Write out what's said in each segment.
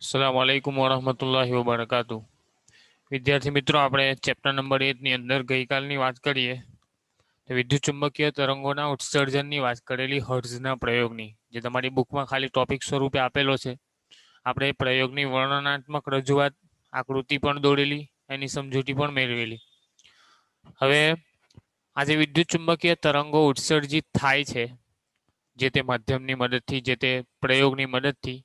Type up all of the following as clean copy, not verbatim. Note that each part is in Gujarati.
अस्सलाम वालेकुम वरहमतुल्लाहि वबरकातुह। વિદ્યાર્થી મિત્રો, આપણે ચેપ્ટર નંબર 8 ની અંદર ગઈકાલની વાત કરીએ તો વિદ્યુત ચુંબકીય તરંગોના ઉત્સર્જનની વાત કરેલી હર્ટ્ઝના પ્રયોગની, જે તમારી બુકમાં ખાલી ટોપિક સ્વરૂપે આપેલો છે. આપણે પ્રયોગની વર્ણનાત્મક રજૂઆત, આકૃતિ પણ દોરેલી, એની સમજૂતી પણ મેળવેલી. હવે આજે વિદ્યુત ચુંબકીય તરંગો ઉત્સર્જિત થાય છે જે તે માધ્યમની મદદથી, જે તે પ્રયોગની મદદથી,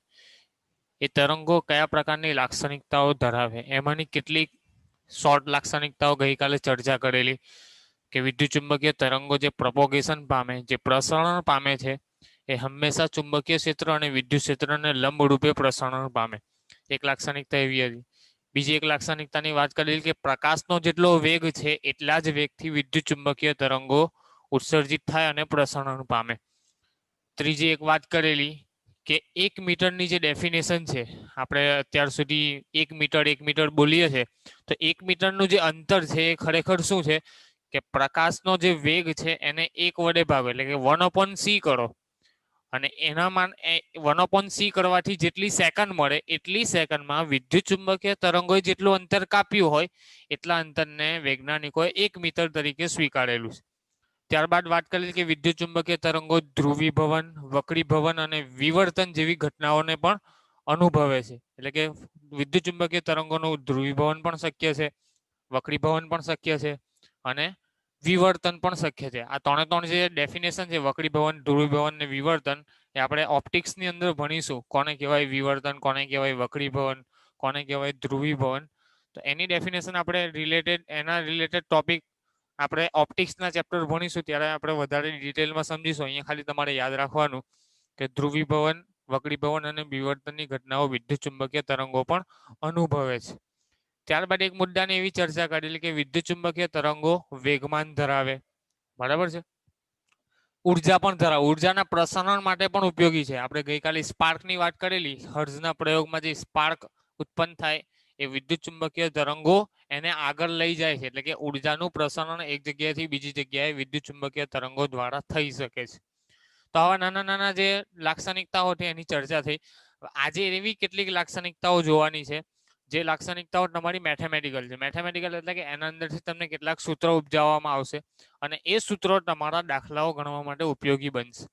એ તરંગો કયા પ્રકારની લાક્ષણિકતાઓ ધરાવે, એમાંની કેટલીક શોર્ટ લાક્ષણિકતાઓ ગઈકાલે ચર્ચા કરેલી કે વિદ્યુત ચુંબકીય તરંગો જે પ્રોપોગેશન પામે, જે પ્રસરણ પામે છે, એ હંમેશા ચુંબકીય ક્ષેત્ર અને વિદ્યુત ક્ષેત્રને લંબરૂપે પ્રસરણ પામે. એક લાક્ષણિકતા એવી હતી. બીજી એક લાક્ષણિકતાની વાત કરેલી કે પ્રકાશનો જેટલો વેગ છે એટલા જ વેગથી વિદ્યુત ચુંબકીય તરંગો ઉત્સર્જિત થાય અને પ્રસરણ પામે. ત્રીજી એક વાત કરેલી કે 1 મીટરની જે ડેફિનેશન છે, આપણે અત્યાર સુધી 1 મીટર બોલીએ છીએ, તો 1 મીટરનું જે અંતર છે એ ખરેખર શું છે કે પ્રકાશનો જે વેગ છે એને 1 વડે ભાગો, એટલે કે 1/c કરો, અને એનામાં 1/c કરવાથી જેટલી સેકન્ડ મળે એટલી સેકન્ડમાં વિદ્યુત ચુંબકીય તરંગોએ જેટલું અંતર કાપ્યું હોય એટલા અંતરને વૈજ્ઞાનિકોએ 1 મીટર તરીકે સ્વીકારેલું છે. ત્યારબાદ વાત કરેલી કે વિદ્યુત ચુંબકીય તરંગો ધ્રુવીભવન, વક્રીભવન અને વિવર્તન જેવી ઘટનાઓને પણ અનુભવે છે. એટલે કે વિદ્યુત ચુંબકીય તરંગોનું ધ્રુવીભવન પણ શક્ય છે, વક્રીભવન પણ શક્ય છે અને વિવર્તન પણ શક્ય છે. આ ત્રણ જે ડેફિનેશન છે, વક્રીભવન, ધ્રુવીભવન અને વિવર્તન, એ આપણે ઓપ્ટિક્સની અંદર ભણીશું. કોને કહેવાય વિવર્તન, કોને કહેવાય વક્રીભવન, કોને કહેવાય ધ્રુવીભવન. તો એની ડેફિનેશન આપણે એના રિલેટેડ ટોપિક આપણે ઓપ્ટિક્સના ચેપ્ટર ભણીશું ત્યારે આપણે વધારે ડિટેલમાં સમજીશું. અહીંયા ખાલી તમારે યાદ રાખવાનું કે ધ્રુવીભવન, વક્રીભવન અને વિવર્તનની ઘટનાઓ વિદ્યુત ચુંબકીય તરંગો પણ અનુભવે છે. ત્યારબાદ એક મુદ્દાની એવી ચર્ચા કરેલી કે વિદ્યુત ચુંબકીય તરંગો વેગમાન ધરાવે, બરાબર છે, ઉર્જા પણ ધરાવે, ઉર્જાના પ્રસારણ માટે પણ ઉપયોગી છે. આપણે ગઈકાલે સ્પાર્કની વાત કરેલી, હર્ટ્ઝના પ્રયોગમાં જે સ્પાર્ક ઉત્પન્ન થાય એ વિદ્યુત ચુંબકીય તરંગો એને આગળ લઈ જાય છે, એટલે કે ઉર્જાનું પ્રસારણ એક જગ્યાએથી બીજી જગ્યાએ વિદ્યુત ચુંબકીય તરંગો દ્વારા થઈ શકે છે. તો આવા નાના નાના જે લાક્ષણિકતાઓ છે એની ચર્ચા થઈ. આજે એવી કેટલીક લાક્ષણિકતાઓ જોવાની છે જે લાક્ષણિકતાઓ તમારી મેથેમેટિકલ છે. મેથેમેટિકલ એટલે કે એના અંદરથી તમને કેટલાક સૂત્રો ઉપજાવવામાં આવશે અને એ સૂત્રો તમારા દાખલાઓ ગણવા માટે ઉપયોગી બનશે,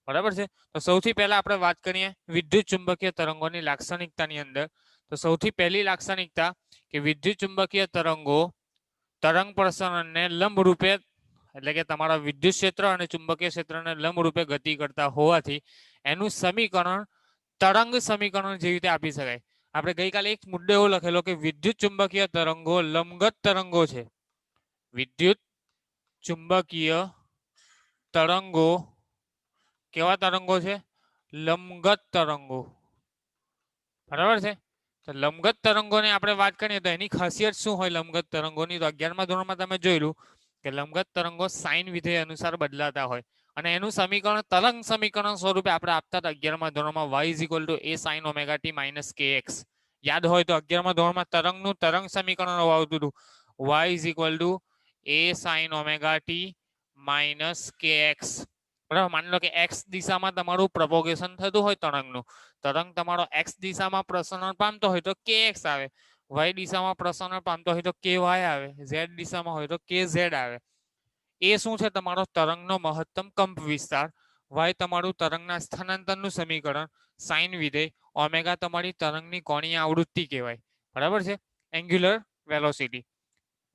બરાબર છે. તો સૌથી પહેલા આપણે વાત કરીએ વિદ્યુત ચુંબકીય તરંગોની લાક્ષણિકતાની અંદર. તો સૌથી પહેલી લાક્ષણિકતા કે વિદ્યુત ચુંબકીય તરંગો તરંગ પ્રસરણને લંબરૂપે, એટલે કે તમારા વિદ્યુત ક્ષેત્ર અને ચુંબકીય ક્ષેત્રને લંબરૂપે ગતિ કરતા હોવાથી એનું સમીકરણ તરંગ સમીકરણ જેવી રીતે આપી શકાય. આપણે ગઈકાલે એક મુદ્દો એવો લખેલો કે વિદ્યુત ચુંબકીય તરંગો લંબગત તરંગો છે. વિદ્યુત ચુંબકીય તરંગો કેવા તરંગો છે? લંબગત તરંગો, બરાબર છે. તો લંબગત તરંગોની આપણે વાત કરીએ તો એની ખાસિયત શું હોય લંબગત તરંગોની? તો 11મા ધોરણમાં તમે જોયેલું કે લંબગત તરંગો સાઇન વિધેય અનુસાર બદલાતા હોય અને એનું સમીકરણ તરંગ સમીકરણ સ્વરૂપે આપણે આપતા હતા 11મા ધોરણમાં, y a sin omega t minus kx. યાદ હોય તો 11મા ધોરણમાં તરંગનું તરંગ સમીકરણ આવતું હતું, y a sin omega t minus kx. બરાબર, માની લો કે x દિશામાં તમારું પ્રોપોગેશન થતું હોય તરંગનું, તરંગ તમારો x દિશામાં પ્રસરણ પામતો હોય તો kx આવે, y દિશામાં પ્રસરણ પામતો હોય તો ky આવે, z દિશામાં હોય તો kz આવે. એ શું છે? તમારો તરંગનો મહત્તમ કંપ વિસ્તાર, y તમારું તરંગના સ્થાનાંતરનું સમીકરણ, સાઇન વિધેય, ઓમેગા તમારી તરંગની કોણીય આવૃત્તિ કહેવાય, બરાબર છે. એંગ્યુલર વેલોસિટી,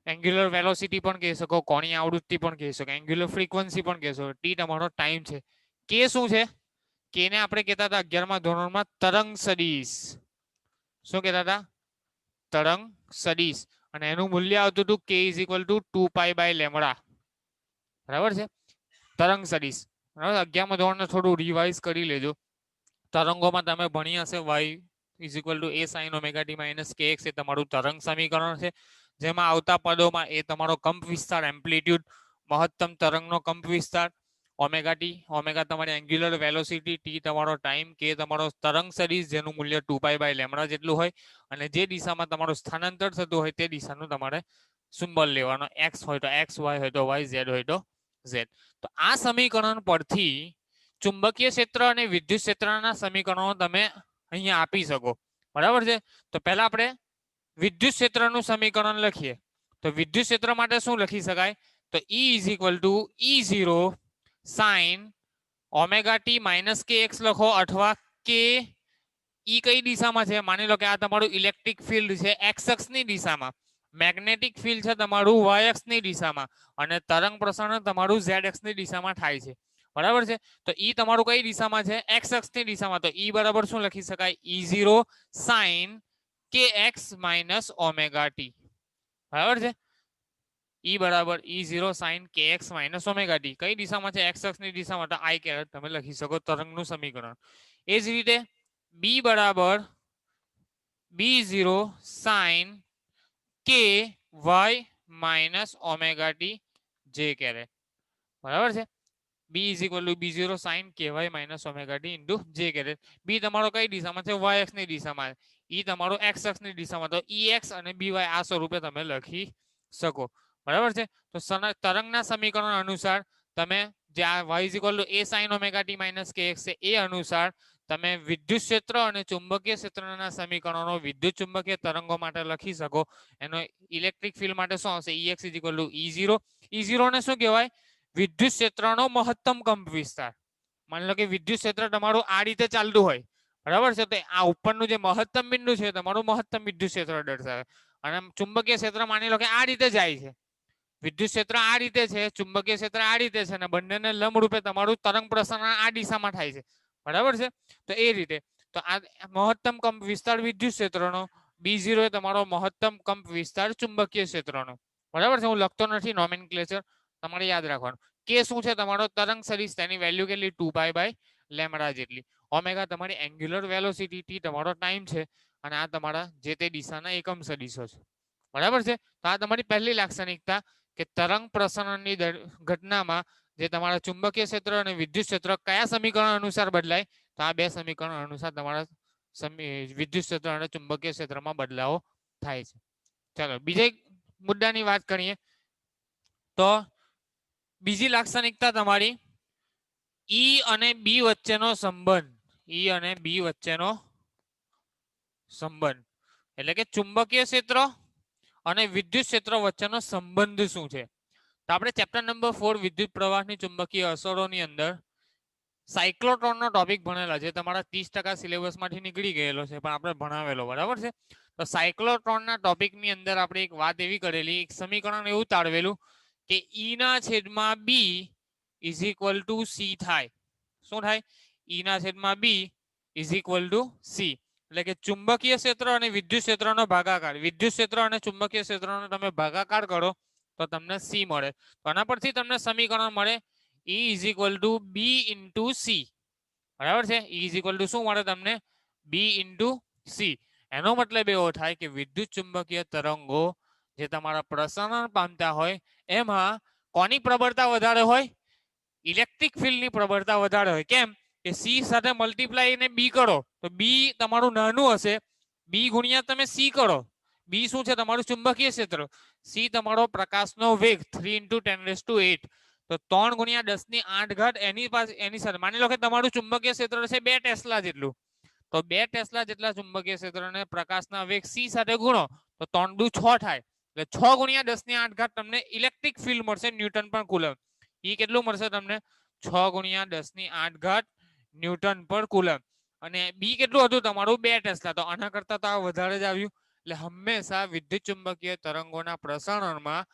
એંગ્યુલર વેલોસિટી પણ કહી શકો, કોણીય આવૃત્તિ પણ કહી શકો, એંગ્યુલર ફ્રીક્વન્સી પણ કહી શકો. ટી તમારો ટાઈમ છે. કે શું છે? કે ને આપણે કહેતા હતા 11મા ધોરણમાં તરંગ સદિશ. શું કહેતા હતા? તરંગ સદિશ. અને એનું મૂલ્ય આવતું હતું k = 2π/λ, બરાબર છે. તરંગ સદિશ, બરાબર. 11મા ધોરણને થોડું રિવાઇઝ કરી લેજો. તરંગોમાં તમે ભણી હશે y a sin omega t minus kx એ તમારું તરંગ સમીકરણ છે, જેમાં આવતા પદોમાં એ તમારો કંપ વિસ્તાર, એમ્પ્લિટ્યુડ, મહત્તમ તરંગનો કંપ વિસ્તાર, ઓમેગા ટી, ઓમેગા તમારી એંગ્યુલર વેલોસિટી, ટી તમારો ટાઈમ, કે તમારો તરંગ સદિશ જેનું મૂલ્ય 2π/λ જેટલું હોય, અને જે દિશામાં તમારું સ્થાનાંતર થતું હોય તે દિશાનું તમારે સિમ્બોલ લેવાનો, x હોય તો x, y હોય તો y, z હોય તો z. તો આ સમીકરણ પરથી ચુંબકીય ક્ષેત્ર અને વિદ્યુત ક્ષેત્રના સમીકરણો તમે અહીંયા આપી શકો. બરાબર છે. તો પહેલા આપણે વિદ્યુત ક્ષેત્રનું સમીકરણ લખીએ. તો વિદ્યુત ક્ષેત્ર માટે શું લખી શકાય? તો E is equal two E0 sine omega T minus KX લખો, અથવા કે ઈ કઈ દિશામાં છે? માની લો કે આ તમારું ઇલેક્ટ્રિક ફિલ્ડ છે એક્સ અક્ષની દિશામાં, મેગ્નેટિક ફિલ્ડ છે તમારું વાય અક્ષની દિશામાં, અને તરંગ પ્રસરણ તમારું ઝેડ અક્ષની દિશામાં થાય છે. બરાબર છે. તો ઈ તમારું કઈ દિશામાં છે? એક્સ અક્ષની દિશામાં. તો ઈ બરાબર શું લખી શકાય? E0 sine KX minus omega t. બરાબર છે. ઈ બરાબર E0 sine KX minus omega t કઈ દિશામાં છે? એક્સ અક્ષની દિશામાં. તો આઈ કેરેટ તમે લખી શકો તરંગનું સમીકરણ. એ જ રીતે B બરાબર B0 sine KY minus omega t j caret. બરાબર છે. B is equal to B0 sine KY minus omega t into j caret. B તમારો કઈ દિશામાં છે? વાય અક્ષની દિશામાં. ઈ તમારો એક્સ અક્ષની દિશામાં. તો EX અને BY આ સ્વરૂપે તમે લખી શકો. બરાબર છે. તો તરંગના સમીકરણ અનુસાર તમે જે આ y is equal two A sine omega T minus KX છે એ અનુસાર તમે વિદ્યુત ક્ષેત્ર અને ચુંબકીય ક્ષેત્રના સમીકરણો વિદ્યુત ચુંબકીય તરંગો માટે લખી શકો. એનો ઇલેક્ટ્રિક ફિલ્ડ માટે શું આવશે? EX is equal two E0. E0 ને શું કહેવાય? વિદ્યુત ક્ષેત્રનો મહત્તમ કંપ વિસ્તાર. માની લો કે વિદ્યુત ક્ષેત્ર તમારું આ રીતે ચાલતું હોય, બરાબર છે. તો આ ઉપરનું જે મહત્તમ બિંદુ છે તમારું મહત્તમ વિદ્યુત ક્ષેત્ર દર્શાવે. અને ચુંબકીય ક્ષેત્ર માની લો કે આ રીતે જાય છે. વિદ્યુત ક્ષેત્ર આ રીતે છે, ચુંબકીય ક્ષેત્ર આ રીતે છે, અને બંનેને લંબરૂપે તમારું તરંગ પ્રસરણ આ દિશામાં થાય છે. બરાબર છે. તો એ રીતે તો આ મહત્તમ કંપ વિસ્તાર વિદ્યુત ક્ષેત્રનો, B0 એ તમારો મહત્તમ કંપ વિસ્તાર ચુંબકીય ક્ષેત્રનો. બરાબર છે. હું લખતો નથી નોમેનક્લેચર, તમારે યાદ રાખવાનું. કે શું છે? તમારો તરંગ સદિશ, તેની વેલ્યુ કેટલી? 2π/λ જેટલી. ઓમેગા તમારી એંગ્યુલર વેલોસિટી, ટી તમારો ટાઈમ છે, અને આ તમારા જે તે દિશાના એકમ સદિશો છે. બરાબર છે. તો આ તમારી પહેલી લાક્ષણિકતા કે તરંગ પ્રસરણની ઘટનામાં જે તમારા ચુંબકીય ક્ષેત્ર અને વિદ્યુત ક્ષેત્ર કયા સમીકરણ અનુસાર બદલાય? તો આ બે સમીકરણ અનુસાર તમારા વિદ્યુત ક્ષેત્ર અને ચુંબકીય ક્ષેત્રમાં બદલાવો થાય છે. ચાલો બીજા મુદ્દાની વાત કરીએ. તો બીજી લાક્ષણિકતા તમારી E અને B વચ્ચેનો સંબંધ. E અને B વચ્ચેનો સંબંધ એટલે કે ચુંબકીય ક્ષેત્ર અને વિદ્યુત ક્ષેત્ર વચ્ચેનો સંબંધ શું છે? તો આપણે ચેપ્ટર નંબર 4 વિદ્યુત પ્રવાહની ચુંબકીય અસરોની અંદર સાયક્લોટ્રોનનો ટોપિક ભણેલા છે. તમારા 30% સિલેબસમાંથી નીકળી ગયેલો છે, પણ આપણે ભણાવેલો. બરાબર છે. તો સાયક્લોટ્રોનના ટોપિકની અંદર આપણે એક વાત એવી કરેલી, એક સમીકરણ એવું તારવેલું કે E ના છેદમાં B is equal two C થાય. શું થાય? E ના છેદમાં B is equal two C. એટલે કે ચુંબકીય ક્ષેત્ર અને વિદ્યુત ક્ષેત્રનો ભાગાકાર, વિદ્યુત ક્ષેત્ર અને ચુંબકીય ક્ષેત્રનો તમે ભાગાકાર કરો તો તમને C મળે. તો આના પરથી તમને સમીકરણ મળે E is equal two B into C. બરાબર છે. E ઇઝ ઇક્વલ ટુ શું મળે તમને? B into C. એનો મતલબ એવો થાય કે વિદ્યુત ચુંબકીય તરંગો જે તમારા પ્રસરણ પામતા હોય એમાં કોની પ્રબળતા વધારે હોય? ઇલેક્ટ્રિક ફિલ્ડની પ્રબળતા વધારે હોય. કેમ? કે C સાથે મલ્ટીપ્લાય ને B કરો તો B તમારું નાનું હશે. B ગુણ્યા તમે C કરો. B શું છે? તમારું ચુંબકીય ક્ષેત્ર. C તમારો પ્રકાશનો વેગ 3 × 10⁸. તો 3 × 10⁸ એની સાથે માની લો કે તમારું ચુંબકીય ક્ષેત્ર છે 2 ટેસ્લા જેટલું. તો 2 ટેસ્લા જેટલા ચુંબકીય ક્ષેત્રને પ્રકાશના વેગ C સાથે ગુણો તો 3 દુ 6 થાય. એટલે 6 × 10⁸ તમને ઇલેક્ટ્રિક ફિલ્ડ મળશે, ન્યૂટન પર કુલમ. એ કેટલું મળશે તમને? 6 × 10⁸ ન્યૂટન પર કુલમ. અને B કેટલું હતું તમારું? 2 ટેસ્લા. તો આના કરતા તો આ વધારે જ આવ્યું. એટલે હંમેશા વિદ્યુત ચુંબકીય તરંગોના પ્રસરણમાં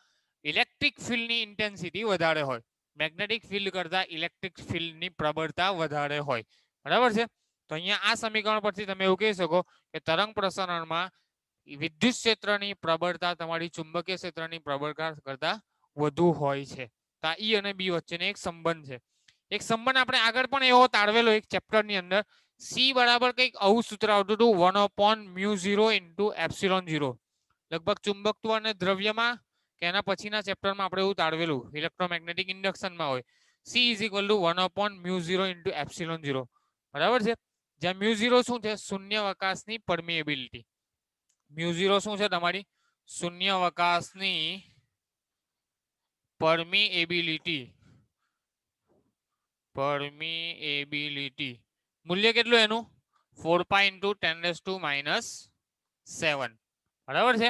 ઇલેક્ટ્રિક ફિલ્ડની ઇન્ટેન્સિટી વધારે હોય. મેગ્નેટિક ફિલ્ડ કરતા ઇલેક્ટ્રિક ફિલ્ડની પ્રબળતા વધારે હોય. બરાબર છે. તો અહીંયા આ સમીકરણ પરથી તમે એવું કહી શકો કે તરંગ પ્રસરણમાં વિદ્યુત ક્ષેત્રની પ્રબળતા તમારી ચુંબકીય ક્ષેત્રની પ્રબળતા કરતા વધુ હોય છે. તો આ E અને B વચ્ચેનો એક સંબંધ છે. એક સંબંધ આપણે આગળ પણ એવો તારવેલો એક ચેપ્ટરની અંદર. C બરાબર કંઈક આવું સૂત્ર આવતું હતું 1/μ0 × ε0. લગભગ ચુંબકત્વ અને દ્રવ્યમાં કે એના પછીના ચેપ્ટરમાં આપણે એવું તારવેલું, ઇલેક્ટ્રોમેગ્નેટિક ઇન્ડક્શનમાં હોય. C is equal to 1/μ0 × ε0. બરાબર છે. જ્યાં μ0 શું છે? શૂન્યાવકાશની પરમિએબિલિટી. μ0 શું છે? તમારી શૂન્યાવકાશની પરમિએબિલિટી. પરમિએબિલિટી મૂલ્ય કેટલું એનું? 4 પાઈ ઇન્ટુ 10⁻⁻7 બરાબર છે.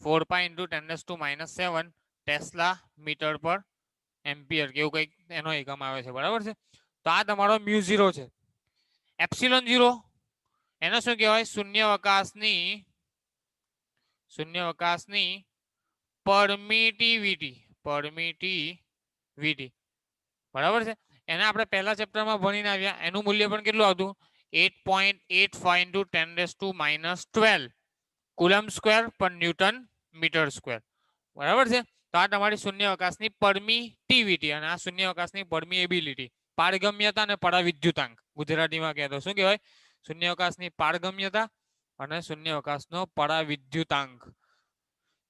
4 પાઈ ઇન્ટુ 10⁻⁻7 ટેસ્લા મીટર પર એમ્પિયર કેવું કંઈક એનો એકમ આવે છે બરાબર છે. તો આ તમારો મ્યુ 0 છે. એપ્સિલોન 0 એને શું કહેવાય? શૂન્યાવકાશની પરમિટિવિટી બરાબર છે. એને આપણે પહેલા ચેપ્ટરમાં ભણીને આવ્યા. એનું મૂલ્ય પણ કેટલું આવતું? 8.85 ઇન્ટુ 10⁻12 કુલમ સ્ક્વેર પર ન્યૂટન મીટર સ્ક્વેર બરાબર છે. તો આ તમારી શૂન્યાવકાશની પરમિટિવિટી અને આ શૂન્યાવકાશની પરમિએબિલિટી, પારગમ્યતા અને પરાવિદ્યુતાંક ગુજરાતીમાં કહેતો શું કહેવાય? શૂન્યાવકાશની પારગમ્યતા અને શૂન્યાવકાશનો પરાવિદ્યુતાંક.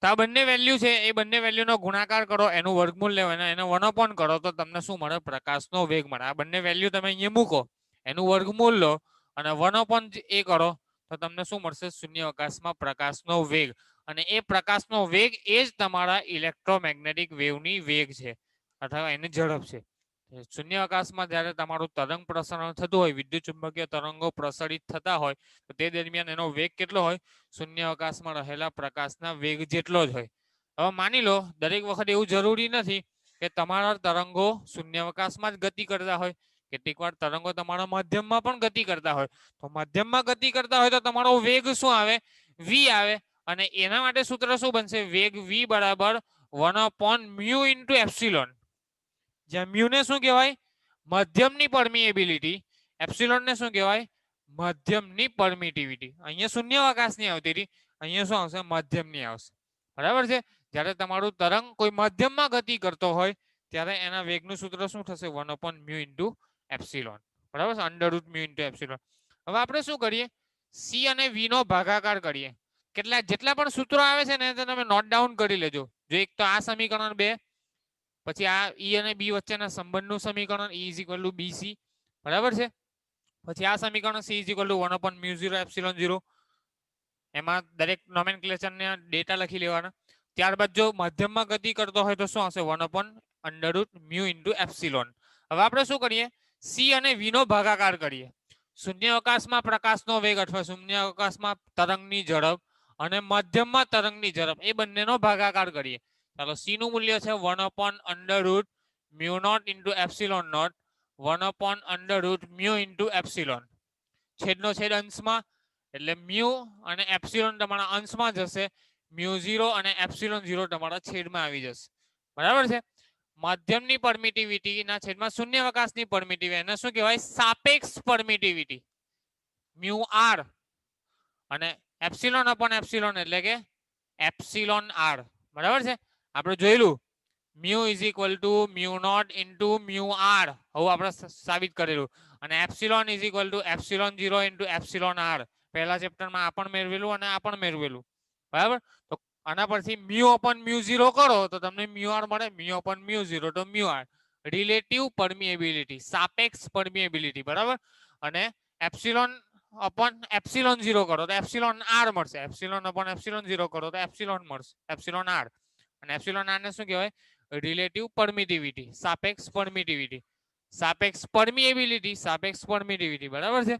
તો આ બંને વેલ્યુ છે એ બંને વેલ્યુનો ગુણાકાર કરો, એનું વર્ગમૂળ લેવો અને એને 1/, કરો તો તમને શું મળે? પ્રકાશનો વેગ મળે. આ બંને વેલ્યુ તમે અહીંયા મૂકો, એનું વર્ગમૂળ લો અને 1/a કરો તો તમને શું મળશે? શૂન્યાવકાશમાં પ્રકાશનો વેગ. અને એ પ્રકાશનો વેગ એ જ તમારા ઇલેક્ટ્રોમેગ્નેટિક વેવની વેગ છે અથવા એની ઝડપ છે. શૂન્યાવકાશમાં જ્યારે તમારું તરંગ પ્રસરણ થતું હોય, વિદ્યુત ચુંબકીય તરંગો પ્રસરિત થતા હોય તો તે દરમિયાન એનો વેગ કેટલો હોય? શૂન્યાવકાશમાં રહેલા પ્રકાશના વેગ જેટલો જ હોય. હવે માની લો દરેક વખત એવું જરૂરી નથી કે તમારા તરંગો શૂન્યાવકાશમાં જ ગતિ કરતા હોય. કેટલીક વાર તરંગો તમારા માધ્યમમાં પણ ગતિ કરતા હોય. તો માધ્યમમાં ગતિ કરતા હોય તો તમારો વેગ શું આવે? v આવે. અને એના માટે સૂત્ર શું બનશે? વેગ v બરાબર 1/μ ઇન્ટુ એપ્સિલોન. જ્યાં મ્યુ ને શું કહેવાય? મધ્યમની પરમિએબિલિટી. એપ્સિલોન ને શું કહેવાય? મધ્યમની પરમિટિવિટી. અહીંયા શૂન્યાવકાશની આવતી હતી, અહીંયા શું આવશે? મધ્યમની આવશે બરાબર છે. જ્યારે તમારું તરંગ કોઈ માધ્યમમાં ગતિ કરતો હોય ત્યારે એના વેગનું સૂત્ર શું થશે? 1/μ ઇન્ટુ એપ્સિલોન બરાબર છે. √μ ઇન્ટુ એપ્સિલોન. હવે આપણે શું કરીએ? સી અને વી નો ભાગાકાર કરીએ. જેટલા પણ સૂત્રો આવે છે ને તમે નોટ ડાઉન કરી લેજો. જો એક તો આ સમીકરણ 2, પછી આ ઈ અને બી વચ્ચેના સંબંધનું સમીકરણ E = BC બરાબર છે. પછી આ સમીકરણ C = 1/μ0 એપ્સિલોન 0. એમાં દરેક નોમેનક્લેચરને ડેટા લખી લેવાના. ત્યારબાદ જો મધ્યમમાં ગતિ કરતો હોય તો શું આવશે? 1/√μ ઇન્ટુ એપ્સિલોન. હવે આપણે શું કરીએ? સી અને વી નો ભાગાકાર કરીએ. શૂન્યાવકાશમાં પ્રકાશનો વેગ અથવા શૂન્યાવકાશમાં તરંગની ઝડપ અને મધ્યમમાં તરંગની ઝડપ એ બંનેનો ભાગાકાર કરીએ. ચાલો, સી નું મૂલ્ય છે 1/√μ0 into epsilon not 1/√μ into epsilon. છેદનો છેદ અંશમાં એટલે મ્યુ અને એપ્સિલોન તમારા અંશમાં જશે. μ0 અને એપ્સિલોન 0 તમારા છેદમાં આવી જશે બરાબર છે. માધ્યમની પરમિટિવિટી ના છેદમાં શૂન્યાવકાશની પરમિટિવિટી એને શું કહેવાય? સાપેક્ષ પરમિટિવિટી μr અને એપ્સિલોન અપોન એપ્સિલોન એટલે કે એપ્સિલોન r બરાબર છે. આપણે જોયેલું μ = μ0 ઇન્ટુ μr, હવે આપણે સાબિત કરેલું. અને epsilon = epsilon 0 into epsilon r. પહેલા ચેપ્ટરમાં આ પણ મેળવેલું અને આ પણ મેળવેલું બરાબર. તો આના પરથી μ/μ0 કરો તો તમને μr મળે. μ/μ0 તો μr. રિલેટિવ પરમિએબિલિટી, સાપેક્ષ પરમિએબિલિટી બરાબર. અને એપ્સિલોન અપોન એપ્સિલોન 0 કરો તો એપ્સિલોન r મળશે. એપ્સિલોન અપોન એપ્સિલોન 0 કરો તો એપ્સિલોન મળશે, એપ્સિલોન r. અને એપ્સિલોન r ને શું કહેવાય? રિલેટિવ પરમિટિવિટી, સાપેક્ષ પરમિટિવિટી, સાપેક્ષ પરમિએબિલિટી, સાપેક્ષ પરમિટિવિટી બરાબર છે.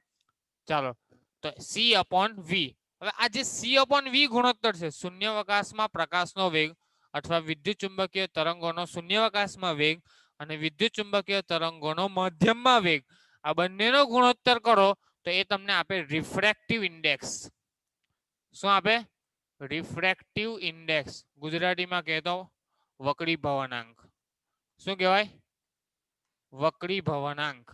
ચાલો, તો C/V. હવે આ જે C/V ગુણોત્તર છે, શૂન્યાવકાશમાં પ્રકાશનો વેગ અથવા વિદ્યુત ચુંબકીય તરંગોનો શૂન્યાવકાશમાં વેગ અને વિદ્યુત ચુંબકીય તરંગોનો મધ્યમમાં વેગ, આ બંનેનો ગુણોત્તર કરો તો એ તમને આપે રિફ્રેક્ટિવ ઇન્ડેક્સ. શું આપે? Refractive index. ગુજરાતીમાં કહેતો વક્રી ભવનાંક. શું કહેવાય? વક્રી ભવનાંક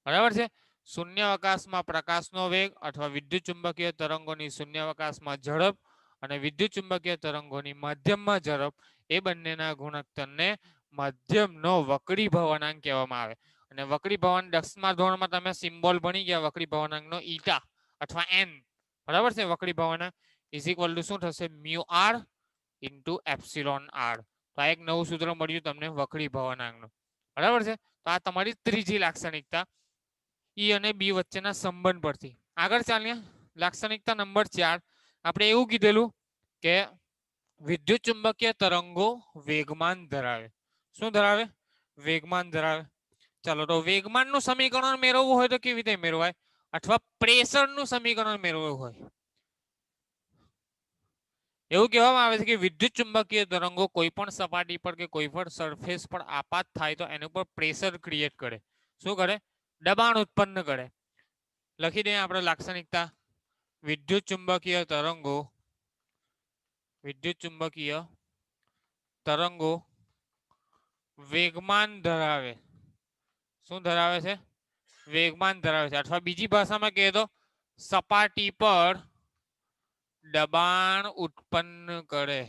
બરાબર છે. શૂન્યાવકાશમાં પ્રકાશનો વેગ અથવા વિદ્યુત ચુંબકીય તરંગોની શૂન્યાવકાશમાં ઝડપ અને વિદ્યુત ચુંબકીય તરંગોની માધ્યમમાં ઝડપ એ બંનેના ગુણોત્તરને માધ્યમનો વક્રી ભવનાંક કહેવામાં આવે. અને વક્રી ભવન 10મા ધોરણમાં તમે સિમ્બોલ ભણી ગયા વક્રી ભવનાંકનો ઈટા અથવા n બરાબર છે. વક્રી ભવનાંક = શું થશે? μr into epsilon r. તો આ એક નવું સૂત્ર મળ્યું તમને વક્રી ભવનાંકનું બરાબર છે. તો આ તમારી ત્રીજી લાક્ષણિકતા E અને B વચ્ચેના સંબંધ પરથી. આગળ ચાલીએ લાક્ષણિકતા નંબર 4. આપણે એવું કીધેલું કે વિદ્યુત ચુંબકીય તરંગો વેગમાન ધરાવે. શું ધરાવે? વેગમાન ધરાવે. ચાલો, તો વેગમાનનું સમીકરણ મેળવવું હોય તો કેવી રીતે મેળવાય? अथवा प्रेशरનું સમીકરણ મેળવવું હોય એવું કહેવામાં આવે છે કે વિદ્યુત ચુંબકીય તરંગો કોઈ પણ સપાટી પર કે કોઈ પણ સરફેસ પર આપાત થાય તો એના ઉપર પ્રેશર ક્રિએટ કરે શું કરે દબાણ ઉત્પન્ન કરે લખી દઈએ આપણે લાક્ષણિકતા વિદ્યુત ચુંબકીય તરંગો વેગમાન ધરાવે શું ધરાવે છે વેગમાન ધરાવે છે અથવા બીજી ભાષામાં કહીએ તો સપાટી પર દબાણ ઉત્પન્ન કરે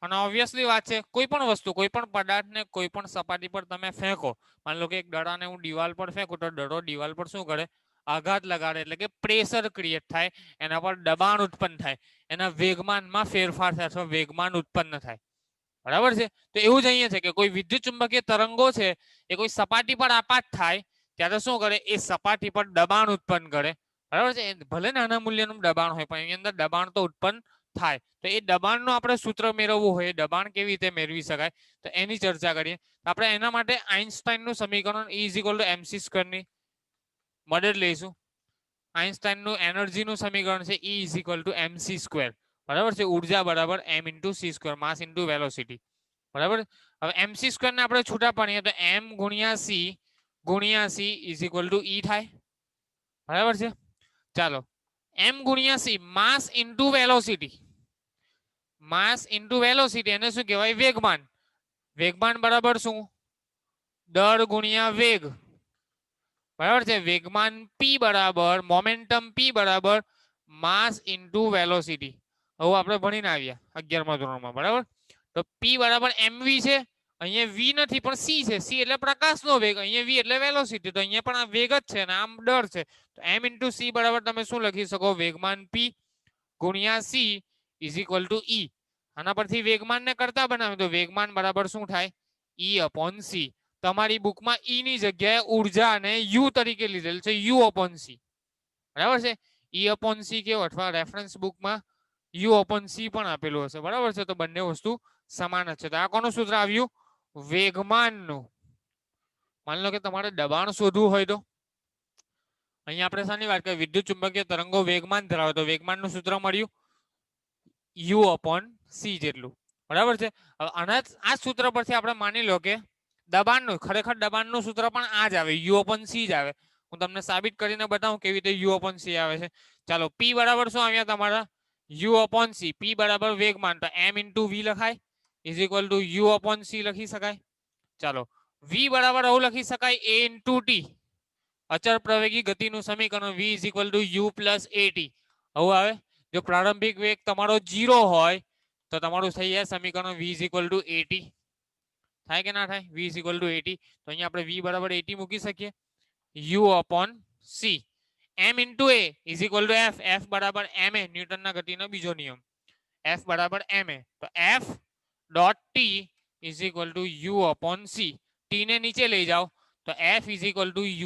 અને ઓબ્વિયસલી વાત છે કોઈ પણ વસ્તુ કોઈ પણ પદાર્થને કોઈ પણ સપાટી પર તમે ફેંકો માની લો કે એક દડાને હું દિવાલ પર ફેંકું તો દડો દિવાલ પર શું કરે આઘાત લગાડે એટલે કે પ્રેશર ક્રિએટ થાય એના પર દબાણ ઉત્પન્ન થાય એના વેગમાનમાં ફેરફાર થાય અથવા વેગમાન ઉત્પન્ન થાય બરાબર છે તો એવું જ અહીંયા છે કે કોઈ વિદ્યુત ચુંબકીય તરંગો છે એ કોઈ સપાટી પર આપાત થાય ત્યારે શું કરે એ સપાટી પર દબાણ ઉત્પન્ન કરે બરાબર છે ભલે નાના મૂલ્યનું દબાણ હોય પણ એની અંદર દબાણ તો ઉત્પન્ન થાય તો એ દબાણનું આપણે સૂત્ર મેળવવું હોય દબાણ કેવી રીતે મેળવી શકાય તો એની ચર્ચા કરીએ આપણે એના માટે આઇન્સ્ટાઈનનું સમીકરણ E = mc² ની મદદ લઈશું આઇન્સ્ટાઈનનું એનર્જીનું સમીકરણ છે E = mc². બરાબર છે ઉર્જા બરાબર m × c², માસ × વેલોસિટી બરાબર હવે mc² ને આપણે છૂટા પાડીએ તો m × c = E થાય બરાબર છે ચાલો m × c માસ × વેલોસિટી એને શું કહેવાય વેગમાન વેગમાન બરાબર શું દળ × વેગ બરાબર છે વેગમાન p બરાબર મોમેન્ટમ p બરાબર માસ × વેલોસિટી હવે આપણે ભણીને આવ્યા 11મા ધોરણમાં બરાબર તો p બરાબર mv છે અહીંયા v નથી પણ c છે c એટલે પ્રકાશનો વેગ અહીંયા v એટલે વેલોસિટી તો અહીંયા પણ આ વેગ જ છે અને આમ દળ છે તો m × c બરાબર તમે શું લખી શકો વેગમાન p × c = E આના પરથી વેગમાનને કરતા બનાવે તો વેગમાન બરાબર શું થાય E/c તમારી બુકમાં E ની જગ્યાએ ઉર્જાને u તરીકે લીધેલ છે u/c બરાબર છે E/c કેવો અથવા રેફરન્સ બુકમાં u/c પણ આપેલું હશે બરાબર છે તો બંને વસ્તુ સમાન જ છે તો આ કોનું સૂત્ર આવ્યું વેગમાનનું માની લો કે તમારે દબાણ શોધવું હોય તો અહીંયા આપણે શાની વાત કરીએ વિદ્યુત ચુંબકીય તરંગો વેગમાન ધરાવે તો વેગમાનનું સૂત્ર મળ્યું u/c જેટલું બરાબર છે હવે આ સૂત્ર પરથી આપણે માની લો કે દબાણનું ખરેખર દબાણનું સૂત્ર પણ આ જ આવે u/c જ આવે હું તમને સાબિત કરીને બતાવું કેવી રીતે u/c આવે છે ચાલો p બરાબર શું આવ્યા તમારા u/c p બરાબર વેગમાન તો m × v લખાય = u/c લખી શકાય ચાલો v બરાબર આવું લખી શકાય a × t અચળ પ્રવેગી ગતિનું સમીકરણ v = u + at આવું આવે જો પ્રારંભિક વેગ તમારો 0 હોય તો તમારું થઈ જાય સમીકરણ v = at થાય કે ના થાય v = at તો અહીંયા આપણે v બરાબર 80 મૂકી શકીએ u/c m × a = f બરાબર ma ન્યૂટનના ગતિનો બીજો નિયમ f બરાબર ma તો f.t = u/c t ને નીચે લઈ જાઓ તો f =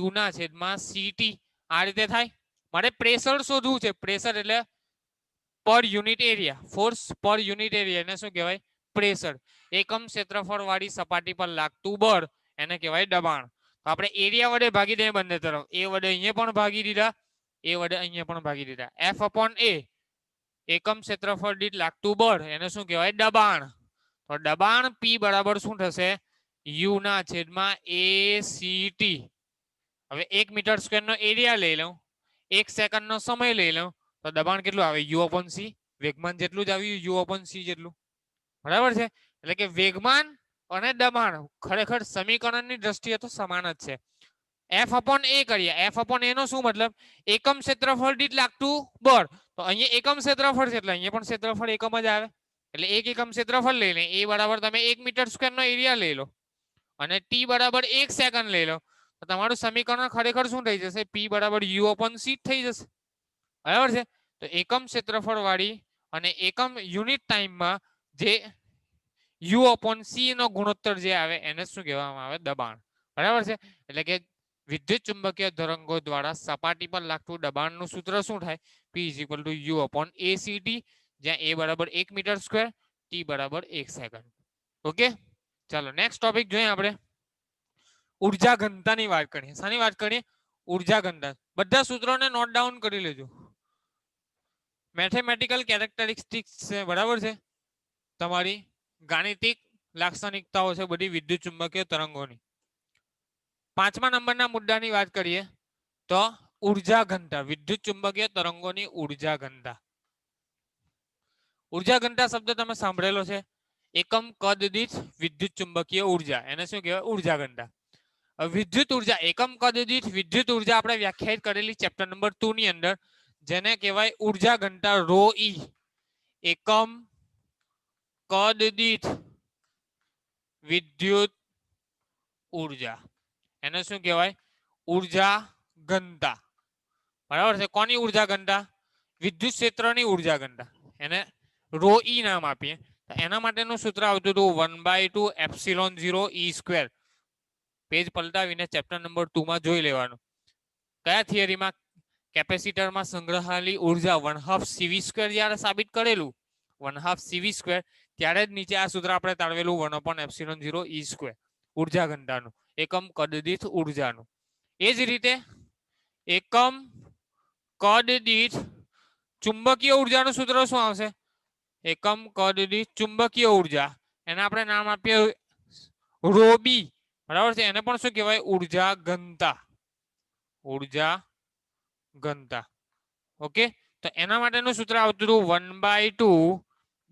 u/ct આ રીતે થાય મારે પ્રેશર શોધવું છે પ્રેશર એટલે પર યુનિટ એરિયા ફોર્સ પર યુનિટ એરિયા એને શું કહેવાય પ્રેશર એકમ ક્ષેત્રફળ વાળી સપાટી પર લાગતું બળ એને કહેવાય દબાણ તો આપણે એરિયા વડે ભાગી દઈએ બંને તરફ એ વડે અહીંયા પણ ભાગી દીધા એ વડે અહીંયા પણ ભાગી દીધા f/a એકમ ક્ષેત્રફળ દીઠ લાગતું બળ એને શું કહેવાય દબાણ તો દબાણ p બરાબર શું થશે u/act હવે 1 મીટર² નો એરિયા લઈ લઉં 1 સેકન્ડનો સમય લઈ લઉં તો દબાણ કેટલું આવે u/c વેગમાન જેટલું જ આવ્યું u/c જેટલું બરાબર છે એટલે કે વેગમાન અને દબાણ ખરેખર સમીકરણની દ્રષ્ટિએ તો સમાન જ છે f/a કરીએ f/a નો શું મતલબ એકમ ક્ષેત્રફળ દીઠ લાગતું બળ તો અહીંયા એકમ ક્ષેત્રફળ છે એટલે અહીંયા પણ ક્ષેત્રફળ એકમ જ આવે એટલે 1 એકમ ક્ષેત્રફળ લઈ લે એ બરાબર તમે 1 મીટર² નો એરિયા લઈ લો અને t બરાબર 1 સેકન્ડ લઈ લો તો તમારું સમીકરણ ખરેખર શું થઈ જશે p બરાબર u/c થઈ જશે બરાબર છે તો એકમ ક્ષેત્રફળ વાળી અને એકમ યુનિટ ટાઈમમાં જે u/c નો ગુણોત્તર જે આવે એને શું કહેવામાં આવે દબાણ બરાબર છે એટલે કે વિદ્યુત ચુંબકીય તરંગો દ્વારા સપાટી પર લાગતું દબાણનું સૂત્ર શું થાય p = u/act જ્યાં a બરાબર 1 મીટર², t બરાબર 1 સેકન્ડ ઓકે ચાલો નેક્સ્ટ ટોપિક જોઈએ આપણે ઉર્જા ઘનતાની વાત કરીએ શાની વાત કરીએ ઉર્જા ઘનતા. બધા સૂત્રોને નોટ ડાઉન કરી લેજો. મેથેમેટિકલ કેરેક્ટરિસ્ટિક્સ છે, બરાબર છે, તમારી ગાણિતિક લાક્ષણિકતાઓ છે બધી વિદ્યુત ચુંબકીય તરંગોની. 5મા નંબરના મુદ્દાની વાત કરીએ તો ઉર્જા ઘનતા, વિદ્યુત ચુંબકીય તરંગોની ઉર્જા ઘનતા. ઉર્જા ઘનતા શબ્દ તમે સાંભળેલો છે, એકમ કદ દીઠ વિદ્યુત ચુંબકીય ઉર્જા, એને શું કહેવાય? ઉર્જા ઘનતા. વિદ્યુત ઉર્જા, એકમ કદ દીઠ વિદ્યુત ઉર્જા આપણે વ્યાખ્યાયિત કરેલી ચેપ્ટર નંબર 2 ની અંદર, જેને કહેવાય ઉર્જા ઘનતા રો ઈ. એકમ કદ દીઠ વિદ્યુત ઉર્જા, એને શું કહેવાય? ઉર્જા ઘનતા. બરાબર છે. કોની ઉર્જા ઘનતા? વિદ્યુત ક્ષેત્રની ઉર્જા ઘનતા, એને રો ઈ નામ આપીએ. એના માટેનું સૂત્ર આવતું હતું 1/2 એપ્સિલોન 0 ઈ સ્ક્વેર. પેજ પલટાવીને ચેપ્ટર નંબર 2 માં જોઈ લેવાનું. કયા થિયરીમાં? કેપેસિટરમાં સંગ્રહાયેલી ઉર્જા 1/2 CV સ્ક્વેર જ્યારે સાબિત કરેલું, 1/2 CV સ્ક્વેર, ત્યારે જ નીચે આ સૂત્ર આપણે તારવેલું 1/ε0 ઈ સ્ક્વેર, ઉર્જા ઘનતાનું, એકમ કદ દીઠ ઉર્જાનું. એ જ રીતે એકમ કદ દીઠ ચુંબકીય ઉર્જાનું સૂત્ર શું આવશે? એકમ કદ દીઠ ચુંબકીય ઉર્જા, એને આપણે નામ આપીએ રો બી. બરાબર છે. એને પણ શું કહેવાય? ઉર્જા ઘનતા. ઉર્જા ઘનતા. ઓકે, તો એના માટેનું સૂત્ર આવતું હતું 1/2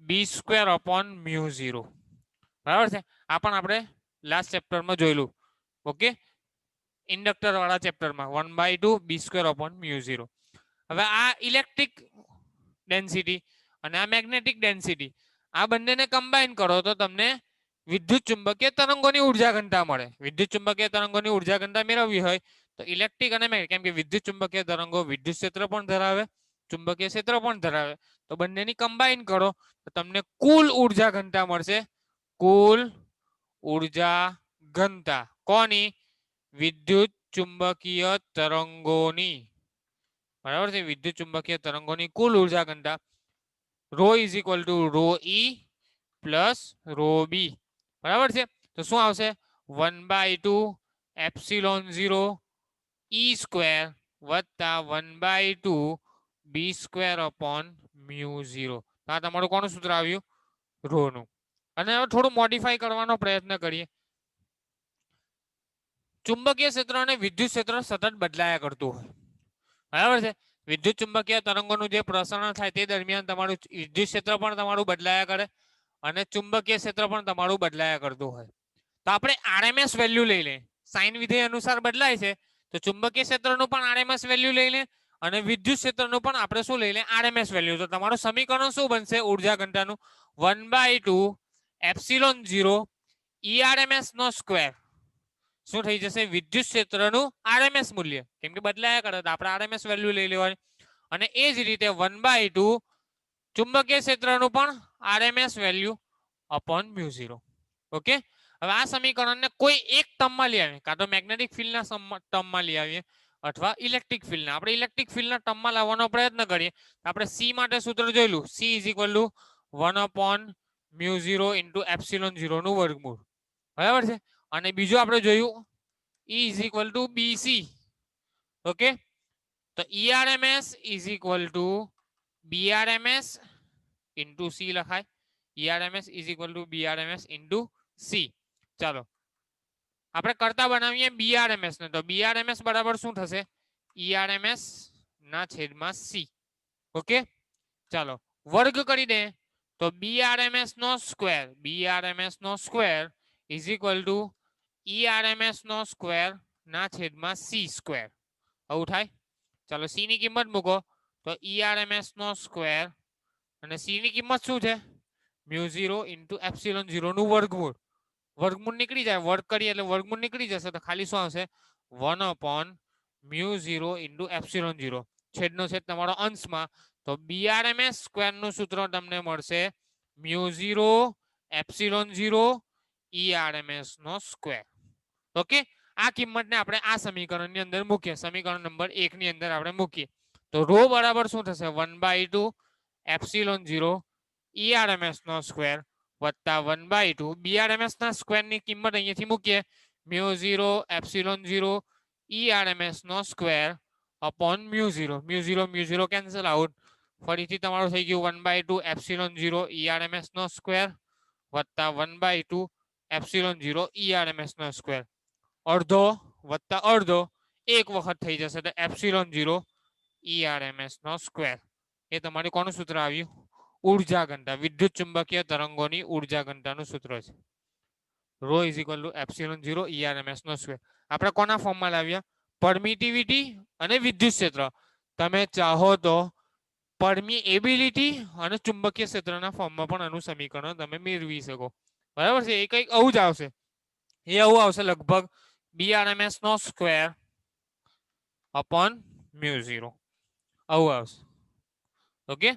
બી સ્ક્વેર અપોન મ્યુ 0. બરાબર છે. આ પણ આપણે લાસ્ટ ચેપ્ટરમાં જોયેલું. ઓકે, ઇન્ડક્ટર વાળા ચેપ્ટરમાં 1/2 બી સ્ક્વેર અપોન મ્યુ 0. હવે આ ઇલેક્ટ્રિક ડેન્સિટી અને આ મેગ્નેટિક ડેન્સિટી, આ બંનેને કમ્બાઈન કરો તો તમને વિદ્યુત ચુંબકીય તરંગોની ઉર્જા ઘનતા મળે. વિદ્યુત ચુંબકીય તરંગોની ઉર્જા ઘનતા મેળવવી હોય તો ઇલેક્ટ્રિક અને મેગ્નેટિક, કેમ કે વિદ્યુત ચુંબકીય તરંગો વિદ્યુત ક્ષેત્ર પણ ધરાવે, ચુંબકીય ક્ષેત્ર પણ ધરાવે, તો બંનેની કમ્બાઈન કરો તો તમને કુલ ઉર્જા ઘનતા મળશે. કુલ ઉર્જા ઘનતા કોની? વિદ્યુત ચુંબકીય તરંગોની. બરાબર છે. વિદ્યુત ચુંબકીય તરંગોની કુલ ઉર્જા ઘનતા rho is equal to rho E plus rho B. બરાબર છે. તો શું આવશે? 1/2 એપ્સિલોન 0 ઈ સ્ક્વેર વત્તા 1/2 બી સ્ક્વેર અપોન મ્યુ 0. આ તમારું કોનું સૂત્ર આવ્યું? રો નું. અને હવે થોડું મોડિફાઈ કરવાનો પ્રયત્ન કરીએ. ચુંબકીય ક્ષેત્ર અને વિદ્યુત ક્ષેત્ર સતત બદલાયા કરતું હોય. બરાબર છે. વિદ્યુત ચુંબકીય તરંગોનું જે પ્રસરણ થાય તે દરમિયાન તમારું વિદ્યુત ક્ષેત્ર પણ તમારું બદલાયા કરે અને ચુંબકીય ક્ષેત્ર પણ તમારું બદલાયા કરતું હોય. તો આપણે આરએમએસ વેલ્યુ લઈ લે. સાઇન વિધેય અનુસાર બદલાય છે, તો ચુંબકીય ક્ષેત્રનું પણ આરએમએસ વેલ્યુ લઈ લે અને વિદ્યુત ક્ષેત્રનું પણ આપણે શું લઈ લે? RMS value. તો તમારું સમીકરણ શું બનશે ઉર્જા ઘનતાનું? 1/2 એપ્સિલોન 0 ઈઆરએમએસ નો સ્ક્વેર. શું થઈ જશે? વિદ્યુત ક્ષેત્રનું આરએમએસ મૂલ્ય, કેમ કે બદલાયા કરે તો આપણે આરએમએસ વેલ્યુ લઈ લેવાની. અને એ જ રીતે 1/2 ચુંબકીય ક્ષેત્રનું પણ RMS value upon mu 0. Okay, હવે આ સમીકરણને કોઈ એક ટર્મમાં લઈ આવીએ, કાં તો મેગ્નેટિક ફિલ્ડના ટર્મમાં લઈ આવીએ અથવા ઇલેક્ટ્રિક ફિલ્ડના. આપણે ઇલેક્ટ્રિક ફિલ્ડના ટર્મમાં લાવવાનો પ્રયત્ન કરીએ. આપણે સી માટે સૂત્ર જોયેલું, C is equal to 1/μ0 into epsilon 0 નું વર્ગમૂળ. બરાબર છે. અને બીજું આપણે જોયું E is equal to BC. Okay, તો ERMS is equal to BRMS into C લખાય. ERMS is equal to BRMS into C. ચાલો આપણે કરતા બનાવીએ બીઆરએમએસ ને, તો બીઆરએમએસ બરાબર શું થશે? ઈઆરએમએસ ના છેદમાં સી. ઓકે, ચાલો વર્ગ કરી દે તો બીઆરએમએસ નો સ્ક્વેર, બીઆરએમએસ નો square is equal to ERMS નો સ્ક્વેર ના છેદમાં સી સ્ક્વેર. આવું થાય. ચાલો સી ની કિંમત મૂકો તો ઈઆરએમએસ નો સ્ક્વેર અને સી ની કિંમત શું છે? મ્યુ 0 ઇન્ટુ એપ્સિલોન 0 નું વર્ગમૂળ. વર્ગમૂળ નીકળી જાય, વર્ગ કરીએ એટલે વર્ગમૂળ નીકળી જશે, તો ખાલી શું આવશે? 1/μ0 ઇન્ટુ એપ્સિલોન 0. છેદનો છેદ તમારો અંશમાં, તો બીઆરએમએસ સ્ક્વેર નું સૂત્ર તમને મળશે મ્યુ 0 એપ્સિલોન 0 ઈઆરએમએસ નો સ્ક્વેર. ઓકે, આ કિંમતને આપણે આ સમીકરણની અંદર મૂકીએ. સમીકરણ નંબર 1 ની અંદર આપણે મૂકીએ તો રો બરાબર શું થશે? 1/2 એપ્સિલોન 0 ઈઆરએમએસ નો સ્ક્વેર વત્તા 1/2 બીઆરએમએસ ના સ્ક્વેર ની કિંમત અહીંયાથી મૂકીએ. મ્યુ 0 એપ્સિલોન 0 ERMS નો square upon mu 0 cancel out. ફરીથી તમારું થઈ ગયું 1/2 એપ્સિલોન 0 ERMS નો સ્ક્વેર વત્તા 1/2 એપ્સિલોન 0 ERMS નો સ્ક્વેર. અડધો વત્તા અડધો એક વખત થઈ જશે તો એપ્સિલોન 0 ERMS નો સ્ક્વેર. એ તમારું કોનું સૂત્ર આવ્યું? ઉર્જા ઘનતા, વિદ્યુત ચુંબકીય તરંગોની ઉર્જા ઘનતાનું સૂત્ર છે. Rho is equal to epsilon 0 ERMS નો સ્ક્વેર. આપણે કોના ફોર્મમાં લાવ્યા? પરમિટિવિટી અને વિદ્યુત ક્ષેત્ર. તમે ચાહો તો પરમિએબિલિટી અને ચુંબકીય ક્ષેત્રના ફોર્મમાં પણ આનું સમીકરણ તમે મેળવી શકો. બરાબર છે? એ કંઈક આવું જ આવશે. એ આવું આવશે લગભગ BRMS નો સ્ક્વેર અપોન મ્યુ 0 આવું આવશે. ઓકે,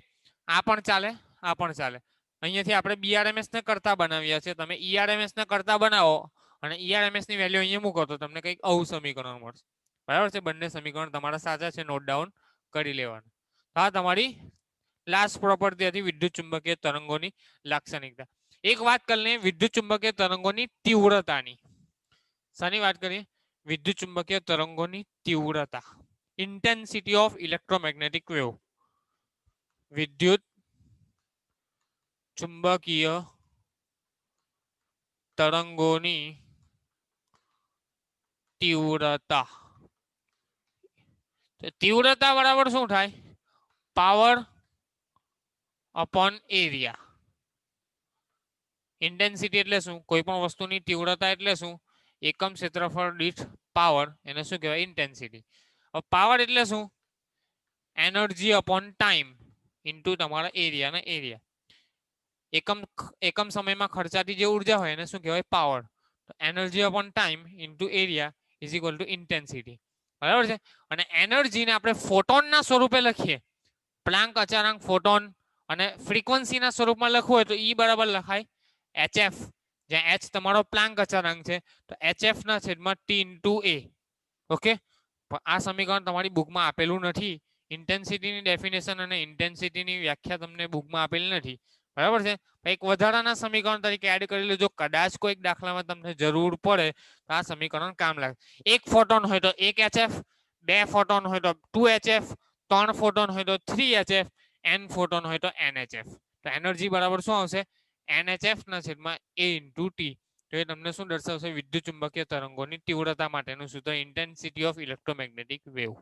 આ પણ ચાલે, આ પણ ચાલે. અહીંયાથી આપણે BRMS ને કરતા બનાવ્યા છે. તમે ERMS ને કરતા બનાવો અને ERMS ની વેલ્યુ અહીંયા મૂકો તો તમને કંઈક આવું સમીકરણ મળશે. બરાબર છે? બંને સમીકરણ તમારા સાચા છે, નોટ ડાઉન કરી લેવાનું. આ તમારી લાસ્ટ પ્રોપર્ટી હતી વિદ્યુત ચુંબકીય તરંગોની લાક્ષણિકતા. એક વાત કરી લઈએ વિદ્યુત ચુંબકીય તરંગોની તીવ્રતાની. શાની વાત કરીએ? વિદ્યુત ચુંબકીય તરંગોની તીવ્રતા, ઇન્ટેન્સિટી ઓફ ઇલેક્ટ્રોમેગ્નેટિક વેવ. વિદ્યુત ચુંબકીય તરંગોની તીવ્રતા. તીવ્રતા બરાબર શું થાય? Power upon area. ઇન્ટેન્સિટી એટલે શું? કોઈ પણ વસ્તુની તીવ્રતા એટલે શું? એકમ ક્ષેત્રફળ દીઠ પાવર, એને શું કહેવાય? ઇન્ટેન્સિટી. હવે પાવર એટલે શું? એનર્જી અપોન ટાઈમ ઇન્ટુ તમારા એરિયા ને એરિયા. એકમ સમયમાં ખર્ચાતી જે ઉર્જા હોય એને શું કહેવાય? Power. Energy upon time into area is equal two intensity. બરાબર છે? અને એનર્જીને આપણે ફોટોનના સ્વરૂપે લખીએ, પ્લાન્ક અચળાંક ફોટોન, અને ફ્રીક્વન્સીના સ્વરૂપમાં લખવું હોય તો E બરાબર લખાય HF, જ્યાં H તમારો પ્લાન્ક અચળાંક છે તો HF ના છેદમાં T ઇન્ટુ A. ઓકે, આ સમીકરણ તમારી બુકમાં આપેલું નથી. ઇન્ટેન્સિટીની ડેફિનેશન અને ઇન્ટેન્સિટીની વ્યાખ્યા તમને બુકમાં આપેલી નથી. બરાબર છે? એક વધારાના સમીકરણ તરીકે એડ કરી લેજો. કદાચ કોઈક દાખલામાં તમને જરૂર પડે તો આ સમીકરણ કામ લાગે. એક ફોટોન હોય તો 1 HF, 2 ફોટોન હોય તો 2 HF, 3 ફોટોન હોય તો 3 HF, n ફોટોન હોય તો NHF. તો એનર્જી બરાબર શું આવશે? NHF ના છેદમાં A ઇન્ટુ T. તો એ તમને શું દર્શાવશે? વિદ્યુત ચુંબકીય તરંગોની તીવ્રતા માટેનું સૂત્ર, ઇન્ટેન્સિટી ઓફ ઇલેક્ટ્રોમેગ્નેટિક વેવ.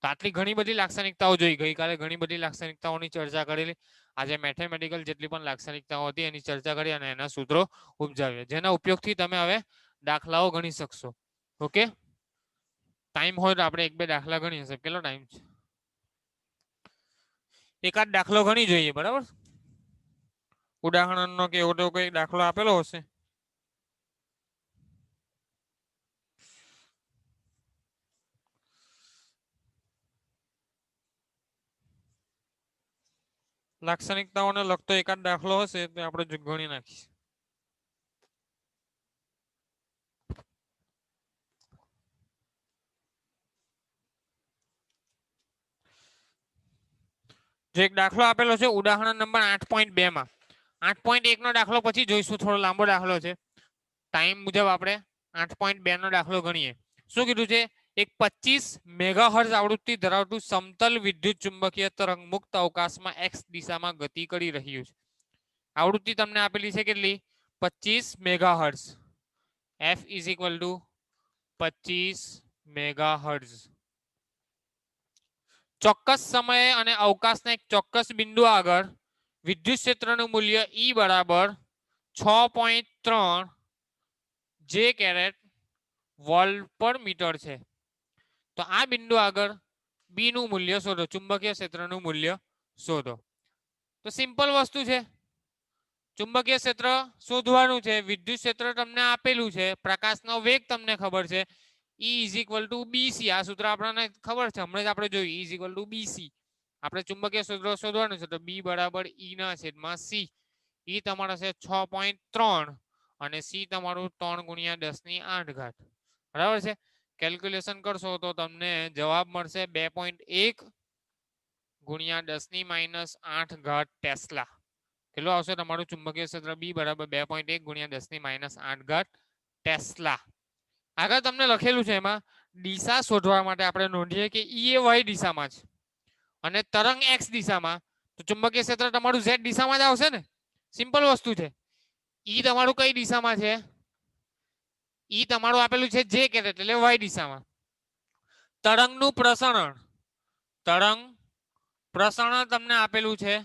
તો આટલી ઘણી બધી લાક્ષણિકતાઓ જોઈ. ગઈકાલે ઘણી બધી લાક્ષણિકતાઓની ચર્ચા કરેલી. આજે મેથેમેટિકલ જેટલી પણ લાક્ષણિકતાઓ હતી એની ચર્ચા કરી અને એના સૂત્રો ઉપજાવ્યા, જેના ઉપયોગથી તમે હવે દાખલાઓ ગણી શકશો. ઓકે, ટાઈમ હોય તો આપણે 1-2 દાખલા ગણી હશે. કેટલો ટાઈમ છે? એકાદ દાખલો ગણી જોઈએ. બરાબર, ઉદાહરણનો કે એવો તો કોઈ દાખલો આપેલો હશે. લાક્ષણિકતાઓને લગતો એકાદ દાખલો હશે તો આપણે ગણી નાખીશું. જે એક દાખલો આપેલો છે ઉદાહરણ નંબર 8.2 માં. 8.1 નો દાખલો પછી જોઈશું, થોડો લાંબો દાખલો છે. ટાઈમ મુજબ આપણે 8.2 નો દાખલો ગણીએ. શું કીધું છે? એક 25 મેગાહર્ટ્ઝ આવૃત્તિ ધરાવતું સમતલ વિદ્યુત ચુંબકીય તરંગ મુક્ત અવકાશમાં x દિશામાં ગતિ કરી રહ્યું છે. આવૃત્તિ તમને આપેલી છે કેટલી? 25 megahertz. f is equal two 25 megahertz. ચોક્કસ સમયે અને અવકાશના એક ચોક્કસ બિંદુ આગળ વિદ્યુત ક્ષેત્રનું મૂલ્ય E બરાબર 6.3 J કેરેટ વોલ્ટ પર મીટર છે. તો આ બિંદુ આગળ B નું મૂલ્ય શોધો, ચુંબકીય ક્ષેત્રનું મૂલ્ય શોધો. તો સિમ્પલ વસ્તુ છે, ચુંબકીય ક્ષેત્ર શોધવાનું છે. વિદ્યુત ક્ષેત્ર તમને આપેલું છે, પ્રકાશનો વેગ તમને ખબર છે, E is equal two BC. આ સૂત્ર આપણને ખબર છે, હમણાં જ આપણે જોયું. E is equal two BC. આપણે ચુંબકીય સૂત્ર શોધવાનું છે તો B બરાબર E ના છેદમાં C. E તમારો છે 6.3 અને C તમારું 3 ગુણ્યા 10⁸. બરાબર છે? કેલ્ક્યુલેશન કરશો તો તમને જવાબ મળશે 2.1 ગુણ્યા 10⁻8 ટેસ્લા. કેટલો આવશે તમારું ચુંબકીય ક્ષેત્ર? B બરાબર 2.1 ગુણ્યા 10⁻8 ટેસ્લા. આગળ તમને લખેલું છે એમાં દિશા શોધવા માટે આપણે નોંધીએ કે ઈ એ વાય દિશામાં છે અને તરંગ એક્સ દિશામાં, તો ચુંબકીય ક્ષેત્ર તમારું ઝેડ દિશામાં જ આવશે ને. સિમ્પલ વસ્તુ છે. ઈ તમારું કઈ દિશામાં છે? ઈ તમારું આપેલું છે જે કેરેટ એટલે વાય દિશામાં. તરંગનું પ્રસરણ, તરંગ પ્રસરણ તમને આપેલું છે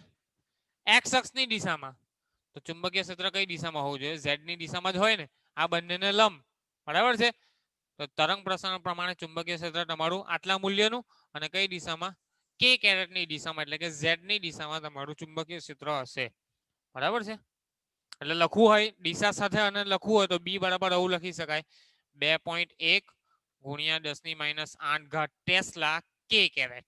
એક્સ અક્ષની દિશામાં, તો ચુંબકીય ક્ષેત્ર કઈ દિશામાં હોવું જોઈએ? ઝેડ ની દિશામાં જ હોય ને. આ બંનેને લંબ, બરાબર છે. તો તરંગ પ્રસરણ પ્રમાણે ચુંબકીય ક્ષેત્ર તમારું આટલા મૂલ્યનું અને કઈ દિશામાં? કે કેરેટની દિશામાં એટલે કે ઝેડ ની દિશામાં તમારું ચુંબકીય ક્ષેત્ર હશે. બરાબર છે. એટલે લખવું હોય દિશા સાથે અને લખવું હોય તો બી બરાબર આવું લખી શકાય 2.1 ગુણ્યા 10 - 8 ટેસ્લા કે કેરેટ.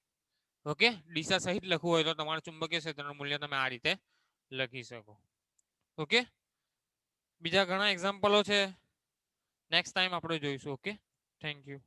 ઓકે, દિશા સહિત લખવું હોય તો તમારું ચુંબકીય ક્ષેત્રનું મૂલ્ય તમે આ રીતે લખી શકો. ઓકે, બીજા ઘણા એક્ઝામ્પલો છે, નેક્સ્ટ ટાઈમ આપણે જોઈશું. Okay, thank you.